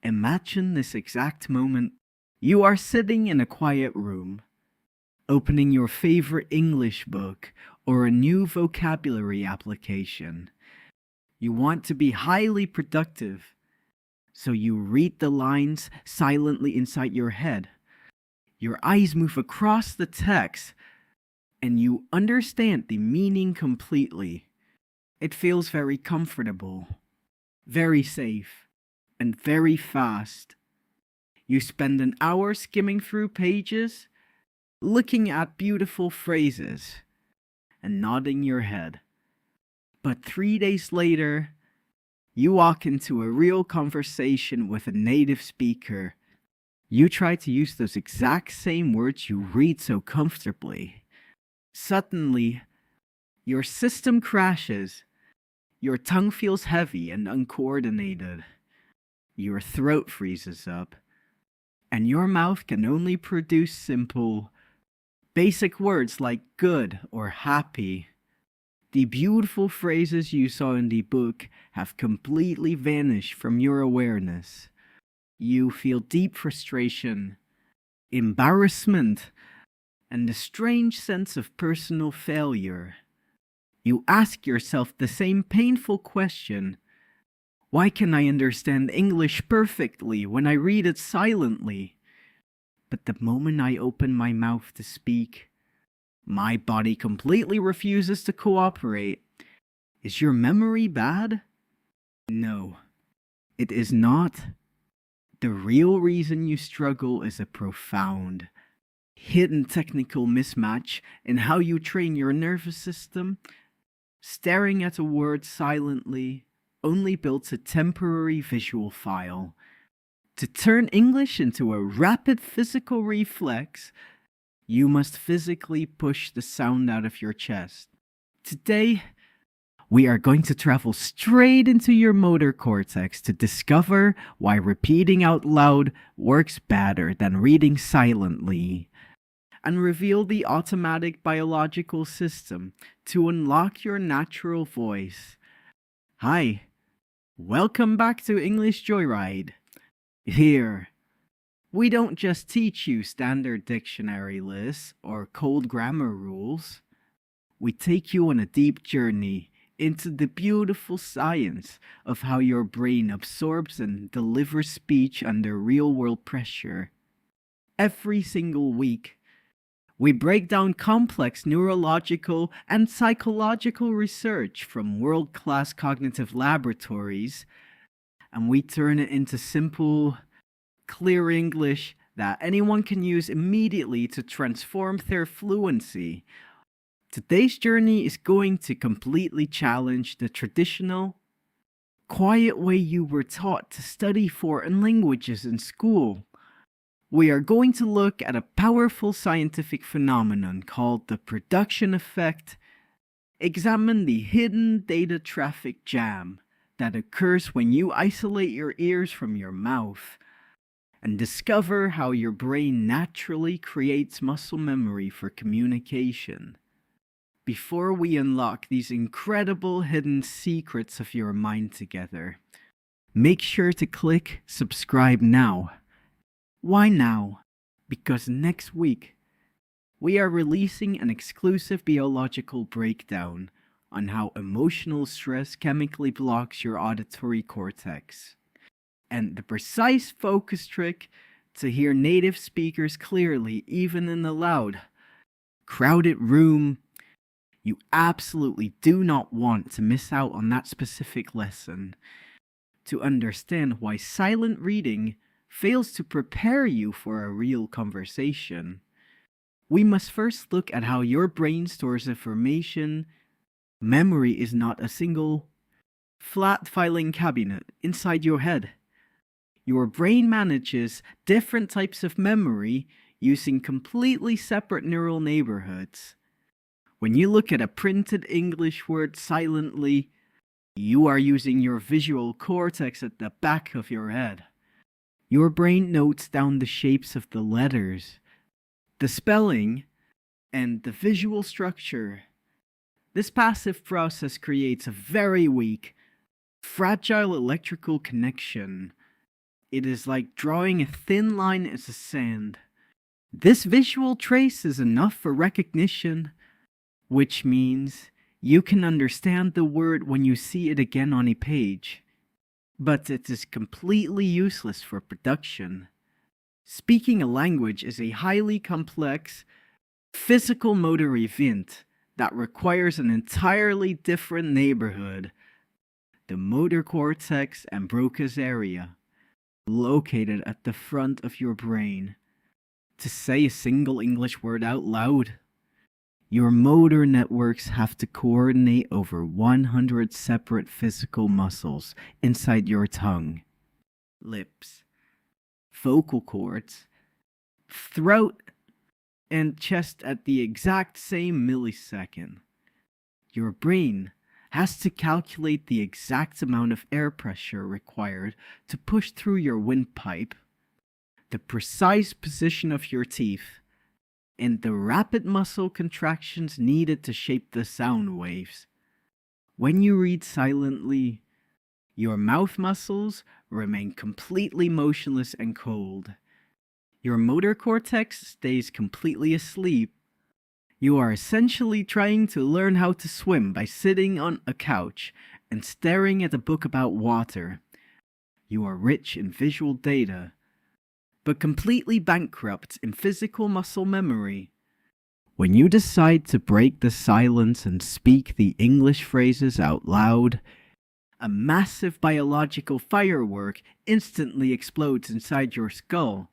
Imagine this exact moment. You are sitting in a quiet room, opening your favorite English book or a new vocabulary application. You want to be highly productive, so you read the lines silently inside your head. Your eyes move across the text, and you understand the meaning completely. It feels very comfortable, very safe, and very fast. You spend an hour skimming through pages, looking at beautiful phrases, and nodding your head. But 3 days later, you walk into a real conversation with a native speaker. You try to use those exact same words you read so comfortably. Suddenly, your system crashes. Your tongue feels heavy and uncoordinated. Your throat freezes up. And your mouth can only produce simple, basic words like good or happy. The beautiful phrases you saw in the book have completely vanished from your awareness. You feel deep frustration, embarrassment, and a strange sense of personal failure. You ask yourself the same painful question: why can I understand English perfectly when I read it silently? But the moment I open my mouth to speak, my body completely refuses to cooperate. Is your memory bad? No, it is not. The real reason you struggle is a profound, hidden technical mismatch in how you train your nervous system. Staring at a word silently only builds a temporary visual file. To turn English into a rapid physical reflex, you must physically push the sound out of your chest. Today, we are going to travel straight into your motor cortex to discover why repeating out loud works better than reading silently, and reveal the automatic biological system to unlock your natural voice. Hi, welcome back to English Joyride. Here, we don't just teach you standard dictionary lists or cold grammar rules. We take you on a deep journey into the beautiful science of how your brain absorbs and delivers speech under real-world pressure. Every single week, we break down complex neurological and psychological research from world-class cognitive laboratories, and we turn it into simple, clear English that anyone can use immediately to transform their fluency. Today's journey is going to completely challenge the traditional, quiet way you were taught to study foreign languages in school. We are going to look at a powerful scientific phenomenon called the production effect, examine the hidden data traffic jam that occurs when you isolate your ears from your mouth, and discover how your brain naturally creates muscle memory for communication. Before we unlock these incredible hidden secrets of your mind together, make sure to click subscribe now. Why now? Because next week, we are releasing an exclusive biological breakdown on how emotional stress chemically blocks your auditory cortex, and the precise focus trick to hear native speakers clearly even in a loud, crowded room. You absolutely do not want to miss out on that specific lesson. To understand why silent reading fails to prepare you for a real conversation, we must first look at how your brain stores information. Memory is not a single, flat filing cabinet inside your head. Your brain manages different types of memory using completely separate neural neighborhoods. When you look at a printed English word silently, you are using your visual cortex at the back of your head. Your brain notes down the shapes of the letters, the spelling, and the visual structure. This passive process creates a very weak, fragile electrical connection It is like drawing a thin line in the sand. This visual trace is enough for recognition, which means you can understand the word when you see it again on a page. But it is completely useless for production. Speaking a language is a highly complex, physical motor event that requires an entirely different neighborhood, the motor cortex and Broca's area, located at the front of your brain. To say a single English word out loud, your motor networks have to coordinate over 100 separate physical muscles inside your tongue, lips, vocal cords, throat, and chest at the exact same millisecond. Your brain has to calculate the exact amount of air pressure required to push through your windpipe, the precise position of your teeth, and the rapid muscle contractions needed to shape the sound waves. When you read silently, your mouth muscles remain completely motionless and cold. Your motor cortex stays completely asleep. You are essentially trying to learn how to swim by sitting on a couch and staring at a book about water. You are rich in visual data, but completely bankrupt in physical muscle memory. When you decide to break the silence and speak the English phrases out loud, a massive biological firework instantly explodes inside your skull.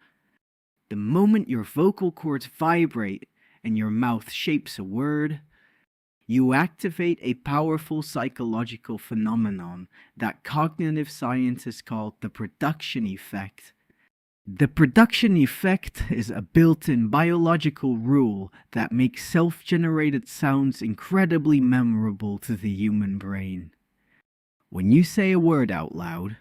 The moment your vocal cords vibrate and your mouth shapes a word, you activate a powerful psychological phenomenon that cognitive scientists call the production effect. The production effect is a built-in biological rule that makes self-generated sounds incredibly memorable to the human brain. When you say a word out loud,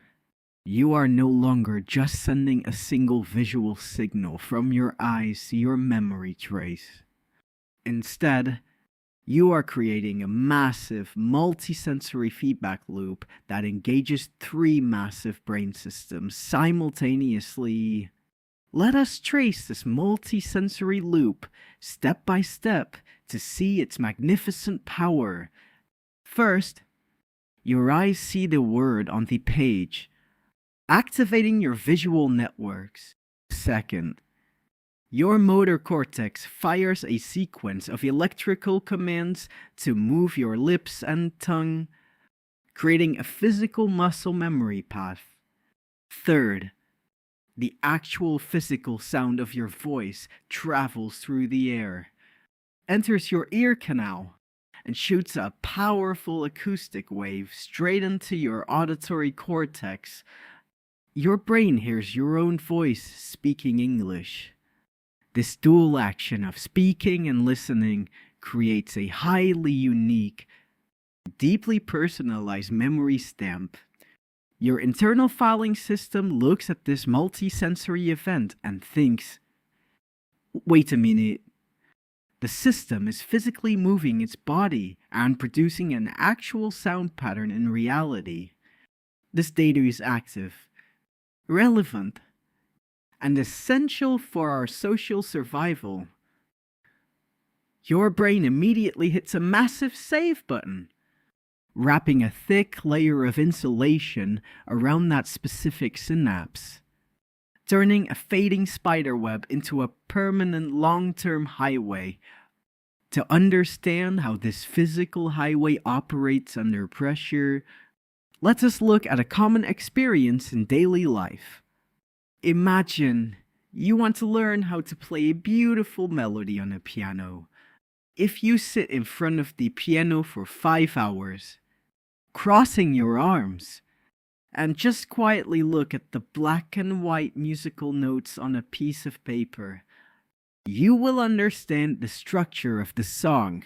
you are no longer just sending a single visual signal from your eyes to your memory trace. Instead, you are creating a massive multisensory feedback loop that engages 3 massive brain systems simultaneously. Let us trace this multisensory loop step by step to see its magnificent power. First, your eyes see the word on the page, activating your visual networks. Second, your motor cortex fires a sequence of electrical commands to move your lips and tongue, creating a physical muscle memory path. Third, the actual physical sound of your voice travels through the air, enters your ear canal, and shoots a powerful acoustic wave straight into your auditory cortex. Your brain hears your own voice speaking English. This dual action of speaking and listening creates a highly unique, deeply personalized memory stamp. Your internal filing system looks at this multisensory event and thinks, wait a minute. The system is physically moving its body and producing an actual sound pattern in reality. This data is active, relevant, and essential for our social survival. Your brain immediately hits a massive save button, wrapping a thick layer of insulation around that specific synapse, turning a fading spiderweb into a permanent long-term highway. To understand how this physical highway operates under pressure, let us look at a common experience in daily life. Imagine you want to learn how to play a beautiful melody on a piano. If you sit in front of the piano for 5 hours, crossing your arms, and just quietly look at the black and white musical notes on a piece of paper, you will understand the structure of the song.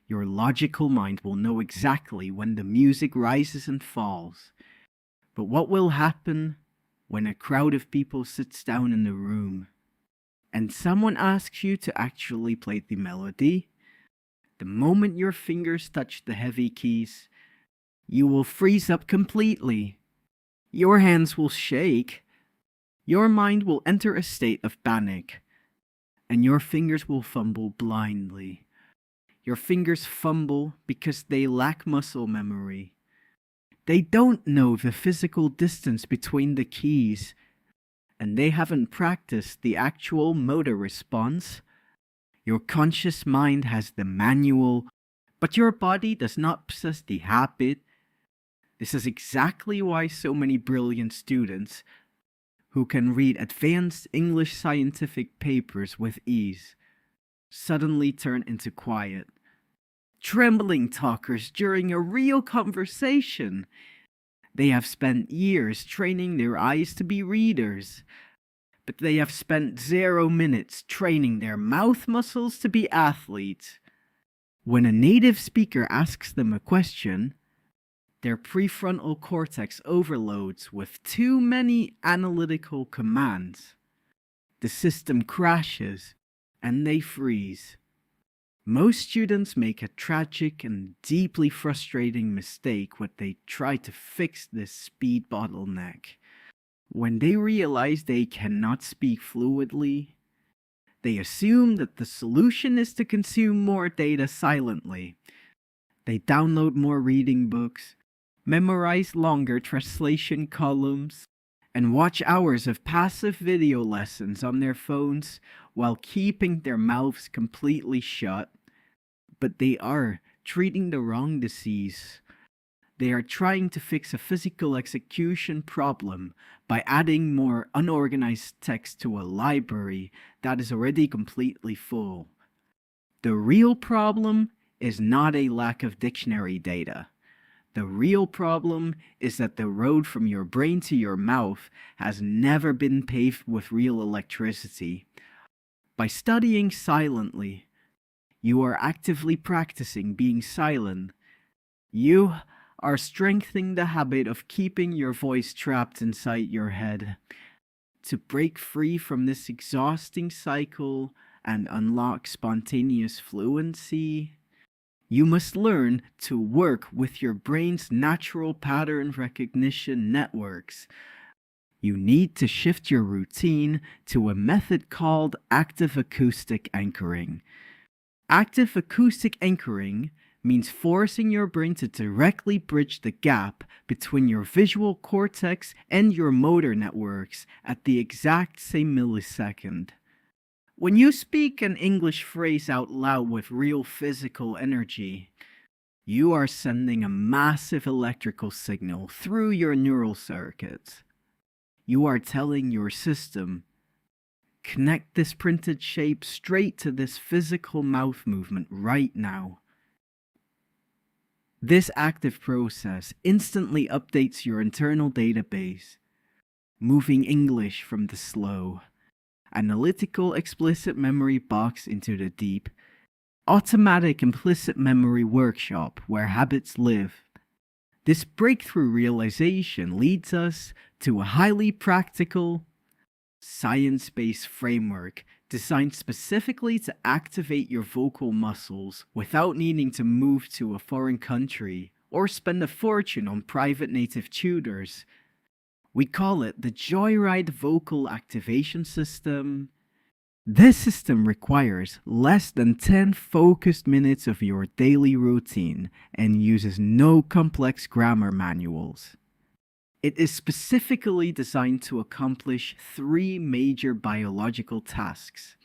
Your logical mind will know exactly when the music rises and falls. But what will happen when a crowd of people sits down in the room and someone asks you to actually play the melody? The moment your fingers touch the heavy keys, you will freeze up completely. Your hands will shake, your mind will enter a state of panic, and your fingers will fumble blindly. Your fingers fumble because they lack muscle memory. They don't know the physical distance between the keys, and they haven't practiced the actual motor response. Your conscious mind has the manual, but your body does not possess the habit. This is exactly why so many brilliant students who can read advanced English scientific papers with ease suddenly turn into quiet, trembling talkers during a real conversation. They have spent years training their eyes to be readers, but they have spent 0 minutes training their mouth muscles to be athletes. When a native speaker asks them a question, their prefrontal cortex overloads with too many analytical commands. The system crashes and they freeze. Most students make a tragic and deeply frustrating mistake when they try to fix this speed bottleneck. When they realize they cannot speak fluidly, they assume that the solution is to consume more data silently. They download more reading books, memorize longer translation columns, and watch hours of passive video lessons on their phones while keeping their mouths completely shut. But they are treating the wrong disease. They are trying to fix a physical execution problem by adding more unorganized text to a library that is already completely full. The real problem is not a lack of dictionary data. The real problem is that the road from your brain to your mouth has never been paved with real electricity. By studying silently, you are actively practicing being silent. You are strengthening the habit of keeping your voice trapped inside your head. To break free from this exhausting cycle and unlock spontaneous fluency, you must learn to work with your brain's natural pattern recognition networks. You need to shift your routine to a method called active acoustic anchoring. Active acoustic anchoring means forcing your brain to directly bridge the gap between your visual cortex and your motor networks at the exact same millisecond. When you speak an English phrase out loud with real physical energy, you are sending a massive electrical signal through your neural circuits. You are telling your system, connect this printed shape straight to this physical mouth movement right now. This active process instantly updates your internal database, moving English from the slow, analytical explicit memory box into the deep, automatic implicit memory workshop where habits live. This breakthrough realization leads us to a highly practical, science-based framework designed specifically to activate your vocal muscles without needing to move to a foreign country or spend a fortune on private native tutors. We call it the Joyride Vocal Activation System. This system requires less than 10 focused minutes of your daily routine and uses no complex grammar manuals. It is specifically designed to accomplish 3 major biological tasks.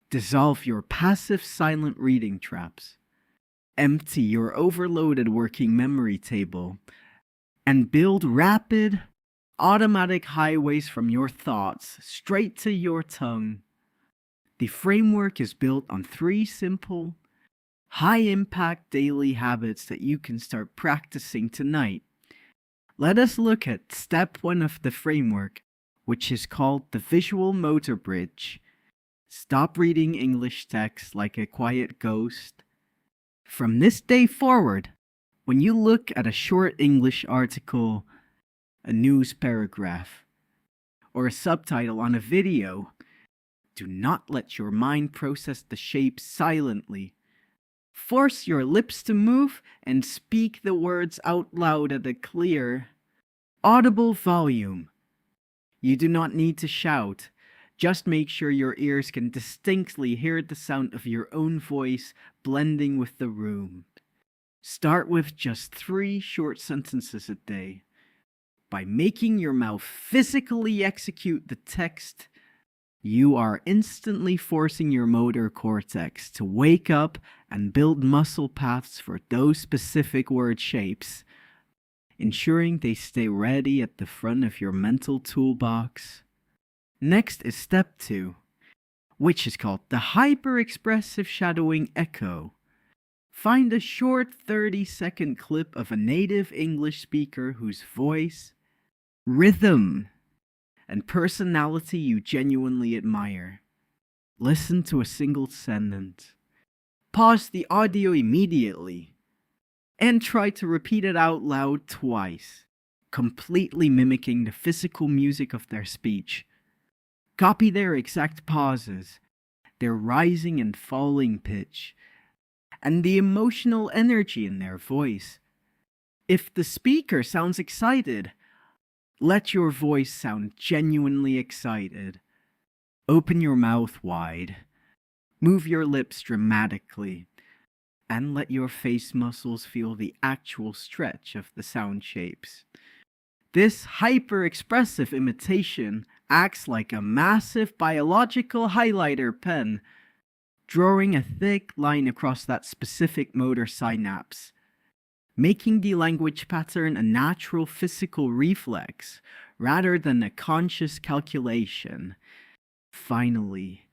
Dissolve your passive silent reading traps, empty your overloaded working memory table, and build rapid, automatic highways from your thoughts straight to your tongue. The framework is built on 3 simple, high-impact daily habits that you can start practicing tonight. Let us look at step 1 of the framework, which is called the visual motor bridge. Stop reading English text like a quiet ghost. From this day forward, when you look at a short English article, a news paragraph, or a subtitle on a video, do not let your mind process the shape silently. Force your lips to move and speak the words out loud at a clear, audible volume. You do not need to shout. Just make sure your ears can distinctly hear the sound of your own voice blending with the room. Start with just 3 short sentences a day. By making your mouth physically execute the text, you are instantly forcing your motor cortex to wake up and build muscle paths for those specific word shapes, ensuring they stay ready at the front of your mental toolbox. Next is step 2, which is called the hyper-expressive shadowing echo. Find a short 30-second clip of a native English speaker whose voice, rhythm, and personality you genuinely admire. Listen to a single sentence. Pause the audio immediately and try to repeat it out loud twice, completely mimicking the physical music of their speech. Copy their exact pauses, their rising and falling pitch, and the emotional energy in their voice. If the speaker sounds excited, let your voice sound genuinely excited. Open your mouth wide, move your lips dramatically, and let your face muscles feel the actual stretch of the sound shapes. This hyper-expressive imitation acts like a massive biological highlighter pen, drawing a thick line across that specific motor synapse, making the language pattern a natural physical reflex rather than a conscious calculation. Finally,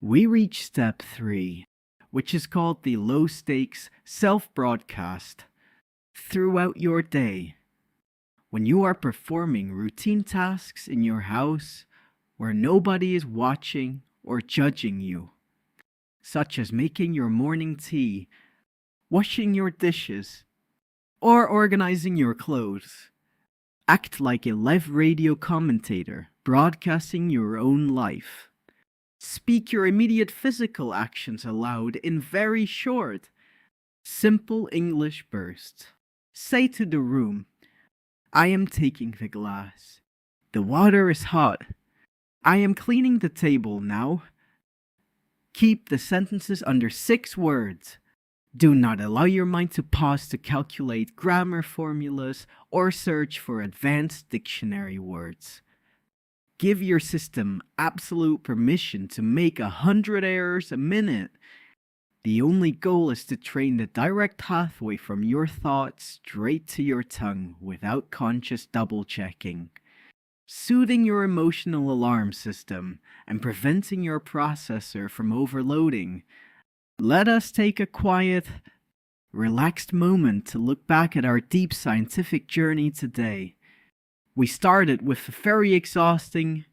we reach step 3, which is called the low-stakes self-broadcast. Throughout your day, when you are performing routine tasks in your house where nobody is watching or judging you, such as making your morning tea, washing your dishes, or organizing your clothes, act like a live radio commentator broadcasting your own life. Speak your immediate physical actions aloud in very short, simple English bursts. Say to the room, I am taking the glass. The water is hot. I am cleaning the table now. Keep the sentences under 6 words. Do not allow your mind to pause to calculate grammar formulas or search for advanced dictionary words. Give your system absolute permission to make 100 errors a minute. The only goal is to train the direct pathway from your thoughts straight to your tongue without conscious double-checking, soothing your emotional alarm system and preventing your processor from overloading. Let us take a quiet, relaxed moment to look back at our deep scientific journey today. We started with a very exhausting,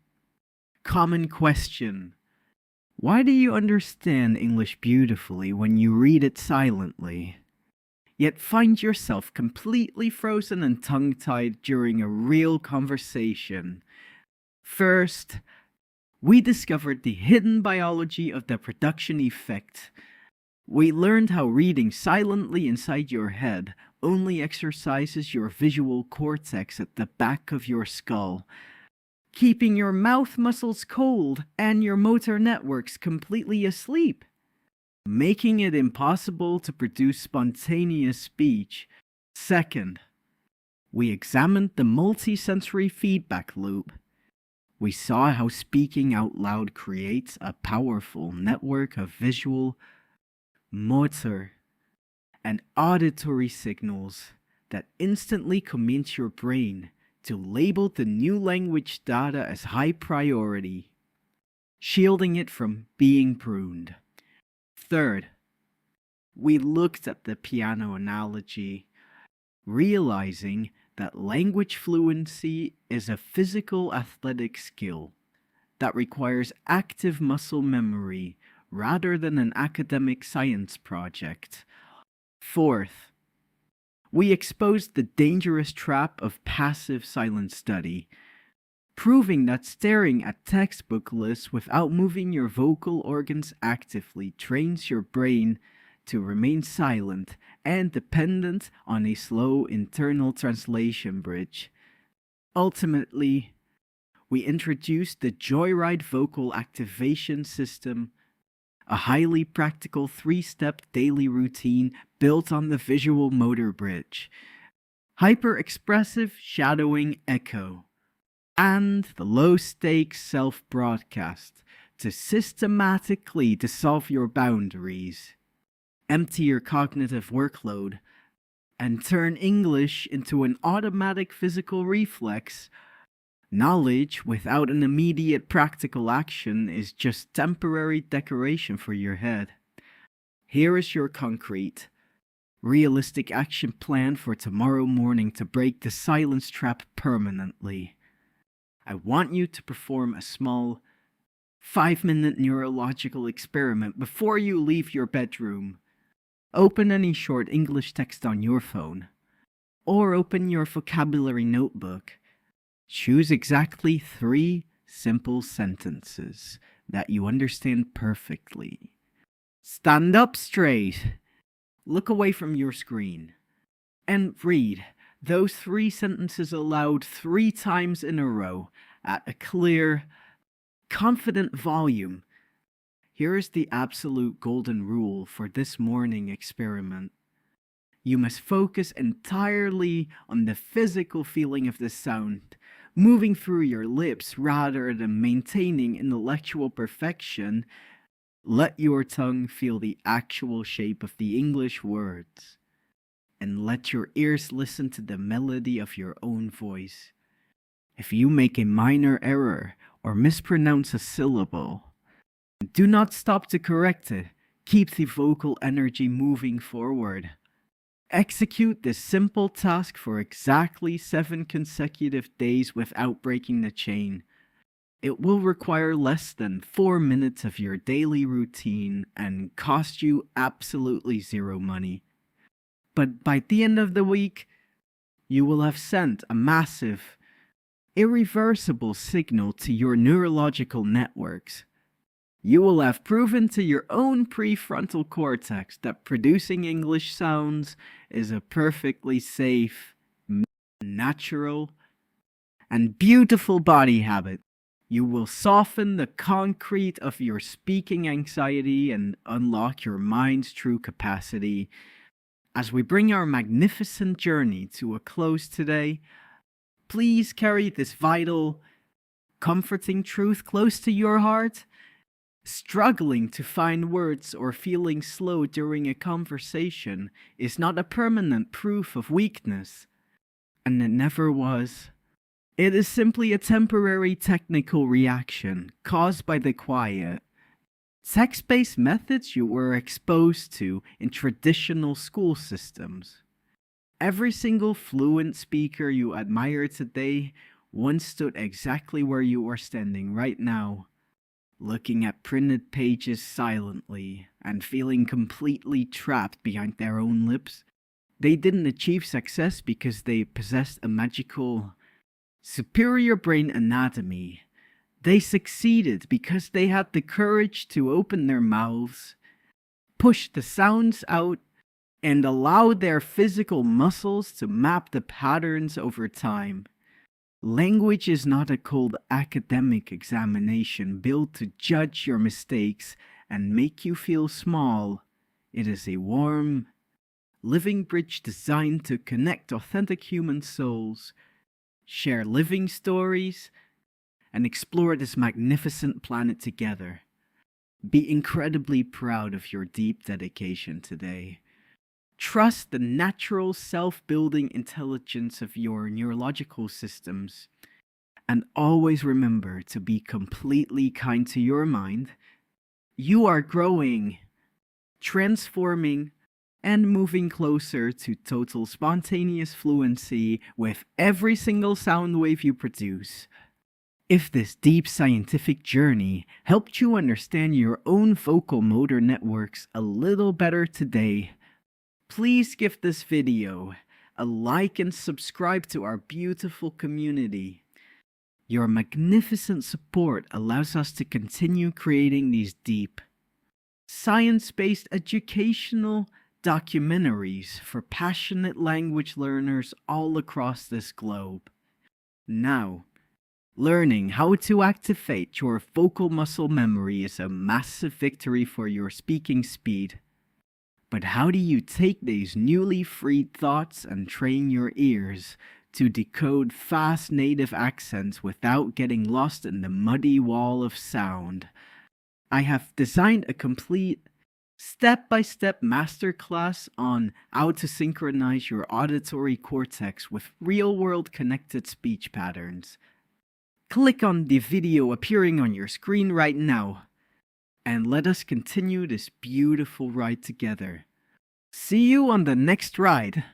common question. Why do you understand English beautifully when you read it silently, yet find yourself completely frozen and tongue-tied during a real conversation? First, we discovered the hidden biology of the production effect. We learned how reading silently inside your head only exercises your visual cortex at the back of your skull, keeping your mouth muscles cold and your motor networks completely asleep, making it impossible to produce spontaneous speech. Second, we examined the multisensory feedback loop. We saw how speaking out loud creates a powerful network of visual, motor, and auditory signals that instantly commit your brain to label the new language data as high priority, shielding it from being pruned. Third, we looked at the piano analogy, realizing that language fluency is a physical athletic skill that requires active muscle memory rather than an academic science project. Fourth, we exposed the dangerous trap of passive silent study, proving that staring at textbook lists without moving your vocal organs actively trains your brain to remain silent and dependent on a slow internal translation bridge. Ultimately, we introduced the Joyride Vocal Activation System, a highly practical 3-step daily routine built on the visual motor bridge, hyper-expressive shadowing echo, and the low-stakes self-broadcast to systematically dissolve your boundaries, empty your cognitive workload, and turn English into an automatic physical reflex. Knowledge without an immediate practical action is just temporary decoration for your head. Here is your concrete, realistic action plan for tomorrow morning to break the silence trap permanently. I want you to perform a small 5-minute neurological experiment before you leave your bedroom. Open any short English text on your phone, or open your vocabulary notebook. Choose exactly 3 simple sentences that you understand perfectly. Stand up straight, look away from your screen, and read those 3 sentences aloud 3 times in a row at a clear, confident volume. Here is the absolute golden rule for this morning experiment. You must focus entirely on the physical feeling of the sound, moving through your lips rather than maintaining intellectual perfection. Let your tongue feel the actual shape of the English words, and let your ears listen to the melody of your own voice. If you make a minor error or mispronounce a syllable, do not stop to correct it. Keep the vocal energy moving forward. Execute this simple task for exactly 7 consecutive days without breaking the chain. It will require less than 4 minutes of your daily routine and cost you absolutely 0 money. But by the end of the week, you will have sent a massive, irreversible signal to your neurological networks. You will have proven to your own prefrontal cortex that producing English sounds is a perfectly safe, natural, and beautiful body habit. You will soften the concrete of your speaking anxiety and unlock your mind's true capacity. As we bring our magnificent journey to a close today, please carry this vital, comforting truth close to your heart. Struggling to find words or feeling slow during a conversation is not a permanent proof of weakness, and it never was. It is simply a temporary technical reaction caused by the quiet, text-based methods you were exposed to in traditional school systems. Every single fluent speaker you admire today once stood exactly where you are standing right now, looking at printed pages silently and feeling completely trapped behind their own lips. They didn't achieve success because they possessed a magical, superior brain anatomy. They succeeded because they had the courage to open their mouths, push the sounds out, and allow their physical muscles to map the patterns over time. Language is not a cold academic examination built to judge your mistakes and make you feel small. It is a warm, living bridge designed to connect authentic human souls, share living stories, and explore this magnificent planet together. Be incredibly proud of your deep dedication today. Trust the natural self-building intelligence of your neurological systems, and always remember to be completely kind to your mind. You are growing, transforming, and moving closer to total spontaneous fluency with every single sound wave you produce. If this deep scientific journey helped you understand your own vocal motor networks a little better today, please give this video a like and subscribe to our beautiful community. Your magnificent support allows us to continue creating these deep, science-based educational documentaries for passionate language learners all across this globe. Now, Learning how to activate your vocal muscle memory is a massive victory for your speaking speed. But how do you take these newly freed thoughts and train your ears to decode fast native accents without getting lost in the muddy wall of sound? I have designed a complete step-by-step masterclass on how to synchronize your auditory cortex with real-world connected speech patterns. Click on the video appearing on your screen right now, and let us continue this beautiful ride together. See you on the next ride!